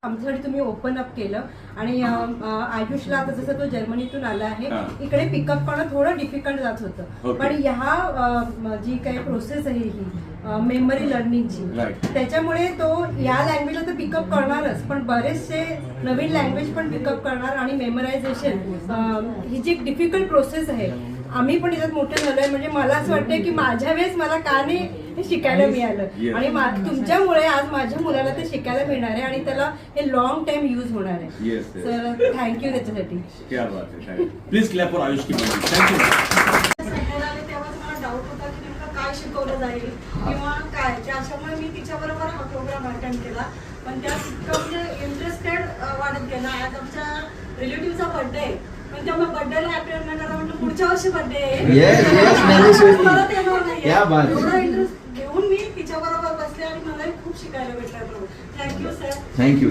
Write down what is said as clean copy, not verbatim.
आमच्यासाठी तुम्ही open up केलं आणि आयुषला आता जसं तो जर्मनीतून आला आहे इकडे पिकअप करणं थोडं डिफिकल्ट जात होतं, पण ह्या जी काही प्रोसेस आहे ही मेमरी लर्निंगची त्याच्यामुळे तो या लँग्वेजला तर पिकअप करणारच, पण बरेचसे नवीन लँग्वेज पण पिकअप करणार आणि मेमरायझेशन ही जी एक डिफिकल्ट प्रोसेस आहे आम्ही पण याच्यात मोठे झालोय. म्हणजे मला असं वाटतं की माझ्या वेळेस मला का नाही हे शिकायला मिळालं आणि तुमच्यामुळे आज माझ्या मुलाला ते शिकायला मिळणार आहे आणि त्याला हे लॉंग टाइम यूज होणार आहे. सर थँक्यू त्याच्यासाठी. प्लीज क्लॅप फॉर आयुष की थँक्यू. तेव्हा मला डाऊट होता की नेमकं काय शिकवलं जाईल किंवा काय, त्याच्यामुळे मी तिच्याबरोबर हा प्रोग्राम अटेंड केला. पण त्यात इतकं म्हणजे इंटरेस्टेड वाढत गेला. आज आमच्या रिलेटिव्हचा बर्थडे आहे, पण तेव्हा बर्थडेला अटेंड नाही करा म्हटलं पुढच्या वर्षी बर्थडे आहे परत येणार नाही. एवढा इंटरेस्ट घेऊन मी तिच्याबरोबर बसले आणि मलाही खूप शिकायला भेटलं. Thank you sir. थँक्यू.